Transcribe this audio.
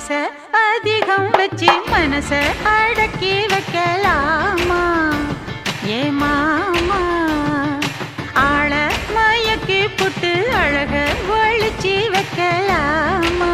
ஆசை அதிகம் வச்சு மனச அடக்கி வைக்கலாமா ஏ மாமா ஆள மயக்கி புட்டு அழக ஒழிச்சு வைக்கலாமா